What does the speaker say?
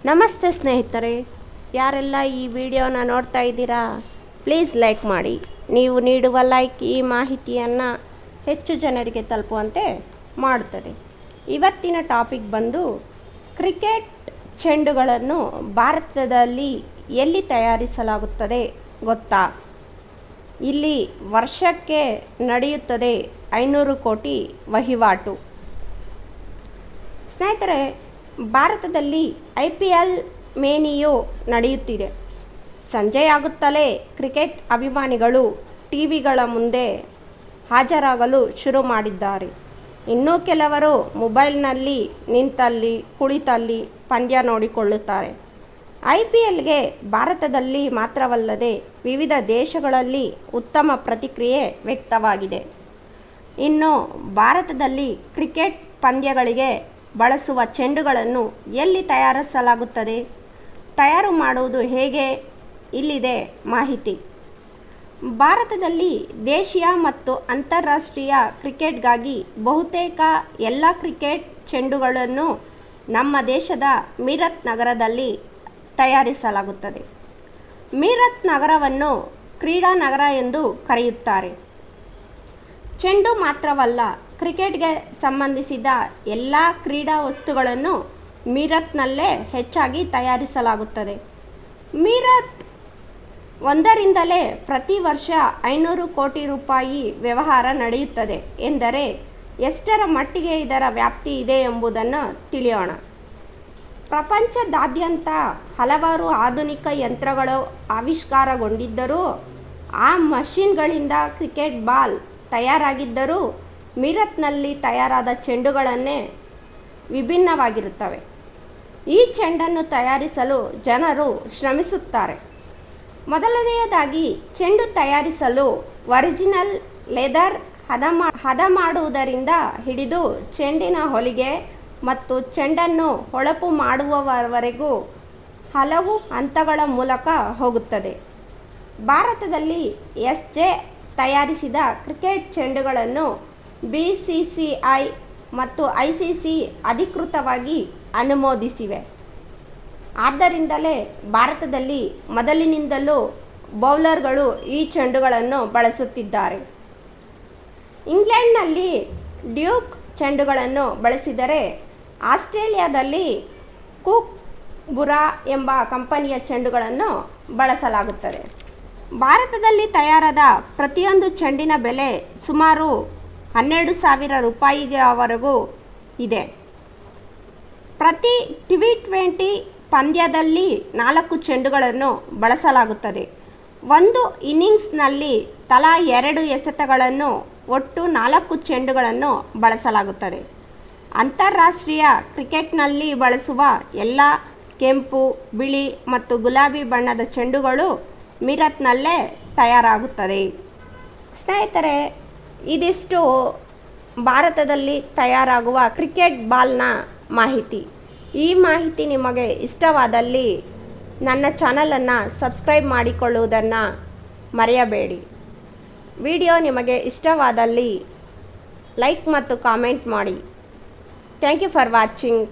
ನಮಸ್ತೆ ಸ್ನೇಹಿತರೆ, ಯಾರೆಲ್ಲ ಈ ವಿಡಿಯೋನ ನೋಡ್ತಾ ಇದ್ದೀರಾ ಪ್ಲೀಸ್ ಲೈಕ್ ಮಾಡಿ. ನೀವು ನೀಡುವ ಲೈಕ್ ಈ ಮಾಹಿತಿಯನ್ನು ಹೆಚ್ಚು ಜನರಿಗೆ ತಲುಪುವಂತೆ ಮಾಡುತ್ತದೆ. ಇವತ್ತಿನ ಟಾಪಿಕ್ ಬಂದು ಕ್ರಿಕೆಟ್ ಚೆಂಡುಗಳನ್ನು ಭಾರತದಲ್ಲಿ ಎಲ್ಲಿ ತಯಾರಿಸಲಾಗುತ್ತದೆ ಗೊತ್ತಾ? ಇಲ್ಲಿ ವರ್ಷಕ್ಕೆ ನಡೆಯುತ್ತದೆ 500 ಕೋಟಿ ವಹಿವಾಟು. ಸ್ನೇಹಿತರೆ, ಭಾರತದಲ್ಲಿ IPL ಮೇನಿಯು ನಡೆಯುತ್ತಿದೆ. ಸಂಜೆಯಾಗುತ್ತಲೇ ಕ್ರಿಕೆಟ್ ಅಭಿಮಾನಿಗಳು ಟಿವಿಗಳ ಮುಂದೆ ಹಾಜರಾಗಲು ಶುರು ಮಾಡಿದ್ದಾರೆ. ಇನ್ನೂ ಕೆಲವರು ಮೊಬೈಲ್ನಲ್ಲಿ ನಿಂತಲ್ಲಿ ಕುಳಿತಲ್ಲಿ ಪಂದ್ಯ ನೋಡಿಕೊಳ್ಳುತ್ತಾರೆ. IPLಗೆ ಭಾರತದಲ್ಲಿ ಮಾತ್ರವಲ್ಲದೆ ವಿವಿಧ ದೇಶಗಳಲ್ಲಿ ಉತ್ತಮ ಪ್ರತಿಕ್ರಿಯೆ ವ್ಯಕ್ತವಾಗಿದೆ. ಇನ್ನು ಭಾರತದಲ್ಲಿ ಕ್ರಿಕೆಟ್ ಪಂದ್ಯಗಳಿಗೆ ಬಳಸುವ ಚೆಂಡುಗಳನ್ನು ಎಲ್ಲಿ ತಯಾರಿಸಲಾಗುತ್ತದೆ, ತಯಾರು ಮಾಡುವುದು ಹೇಗೆ, ಇಲ್ಲಿದೆ ಮಾಹಿತಿ. ಭಾರತದಲ್ಲಿ ದೇಶೀಯ ಮತ್ತು ಅಂತಾರಾಷ್ಟ್ರೀಯ ಕ್ರಿಕೆಟ್ಗಾಗಿ ಬಹುತೇಕ ಎಲ್ಲ ಕ್ರಿಕೆಟ್ ಚೆಂಡುಗಳನ್ನು ನಮ್ಮ ದೇಶದ ಮೀರತ್ ನಗರದಲ್ಲಿ ತಯಾರಿಸಲಾಗುತ್ತದೆ. ಮೀರತ್ ನಗರವನ್ನು ಕ್ರೀಡಾ ನಗರ ಎಂದು ಕರೆಯುತ್ತಾರೆ. ಚೆಂಡು ಮಾತ್ರವಲ್ಲ, ಕ್ರಿಕೆಟ್ಗೆ ಸಂಬಂಧಿಸಿದ ಎಲ್ಲ ಕ್ರೀಡಾ ವಸ್ತುಗಳನ್ನು ಮೀರತ್ನಲ್ಲೇ ಹೆಚ್ಚಾಗಿ ತಯಾರಿಸಲಾಗುತ್ತದೆ. ಮೀರತ್ ಒಂದರಿಂದಲೇ ಪ್ರತಿ ವರ್ಷ 500 ಕೋಟಿ ರೂಪಾಯಿ ವ್ಯವಹಾರ ನಡೆಯುತ್ತದೆ ಎಂದರೆ ಎಷ್ಟರ ಮಟ್ಟಿಗೆ ಇದರ ವ್ಯಾಪ್ತಿ ಇದೆ ಎಂಬುದನ್ನು ತಿಳಿಯೋಣ. ಪ್ರಪಂಚದಾದ್ಯಂತ ಹಲವಾರು ಆಧುನಿಕ ಯಂತ್ರಗಳು ಆವಿಷ್ಕಾರಗೊಂಡಿದ್ದರೂ ಆ ಮಷಿನ್ಗಳಿಂದ ಕ್ರಿಕೆಟ್ ಬಾಲ್ ತಯಾರಾಗಿದ್ದರೂ ಮೀರತ್ನಲ್ಲಿ ತಯಾರಾದ ಚೆಂಡುಗಳನ್ನೇ ವಿಭಿನ್ನವಾಗಿರುತ್ತವೆ. ಈ ಚೆಂಡನ್ನು ತಯಾರಿಸಲು ಜನರು ಶ್ರಮಿಸುತ್ತಾರೆ. ಮೊದಲನೆಯದಾಗಿ ಚೆಂಡು ತಯಾರಿಸಲು ಒರಿಜಿನಲ್ ಲೆದರ್ ಹದ ಮಾಡುವುದರಿಂದ ಹಿಡಿದು ಚೆಂಡಿನ ಹೊಲಿಗೆ ಮತ್ತು ಚೆಂಡನ್ನು ಹೊಳಪು ಮಾಡುವವರೆಗೂ ಹಲವು ಹಂತಗಳ ಮೂಲಕ ಹೋಗುತ್ತದೆ. ಭಾರತದಲ್ಲಿ SJ ತಯಾರಿಸಿದ ಕ್ರಿಕೆಟ್ ಚೆಂಡುಗಳನ್ನು BCCI ಮತ್ತು ICC ಅಧಿಕೃತವಾಗಿ ಅನುಮೋದಿಸಿವೆ. ಆದ್ದರಿಂದಲೇ ಭಾರತದಲ್ಲಿ ಮೊದಲಿನಿಂದಲೂ ಬೌಲರ್ಗಳು ಈ ಚೆಂಡುಗಳನ್ನು ಬಳಸುತ್ತಿದ್ದಾರೆ. ಇಂಗ್ಲೆಂಡ್ನಲ್ಲಿ ಡ್ಯೂಕ್ ಚೆಂಡುಗಳನ್ನು ಬಳಸಿದರೆ ಆಸ್ಟ್ರೇಲಿಯಾದಲ್ಲಿ ಕೂಕ್ ಬುರಾ ಎಂಬ ಕಂಪನಿಯ ಚೆಂಡುಗಳನ್ನು ಬಳಸಲಾಗುತ್ತದೆ. ಭಾರತದಲ್ಲಿ ತಯಾರಾದ ಪ್ರತಿಯೊಂದು ಚೆಂಡಿನ ಬೆಲೆ ಸುಮಾರು 12,000 ರೂಪಾಯಿವರೆಗೂ ಇದೆ. ಪ್ರತಿ T20 ಪಂದ್ಯದಲ್ಲಿ 4 ಚೆಂಡುಗಳನ್ನು ಬಳಸಲಾಗುತ್ತದೆ. ಒಂದು ಇನ್ನಿಂಗ್ಸ್ನಲ್ಲಿ ತಲಾ 2 ಎಸೆತಗಳನ್ನು, ಒಟ್ಟು 4 ಚೆಂಡುಗಳನ್ನು ಬಳಸಲಾಗುತ್ತದೆ. ಅಂತಾರಾಷ್ಟ್ರೀಯ ಕ್ರಿಕೆಟ್ನಲ್ಲಿ ಬಳಸುವ ಎಲ್ಲ ಕೆಂಪು, ಬಿಳಿ ಮತ್ತು ಗುಲಾಬಿ ಬಣ್ಣದ ಚೆಂಡುಗಳು ಮೀರತ್ನಲ್ಲೇ ತಯಾರಾಗುತ್ತದೆ. ಸ್ನೇಹಿತರೆ, ಇದಿಷ್ಟು ಭಾರತದಲ್ಲಿ ತಯಾರಾಗುವ ಕ್ರಿಕೆಟ್ ಬಾಲ್ನ ಮಾಹಿತಿ. ಈ ಮಾಹಿತಿ ನಿಮಗೆ ಇಷ್ಟವಾದಲ್ಲಿ ನನ್ನ ಚಾನಲನ್ನು ಸಬ್ಸ್ಕ್ರೈಬ್ ಮಾಡಿಕೊಳ್ಳುವುದನ್ನು ಮರೆಯಬೇಡಿ. ವಿಡಿಯೋ ನಿಮಗೆ ಇಷ್ಟವಾದಲ್ಲಿ ಲೈಕ್ ಮತ್ತು ಕಾಮೆಂಟ್ ಮಾಡಿ. Thank you for watching.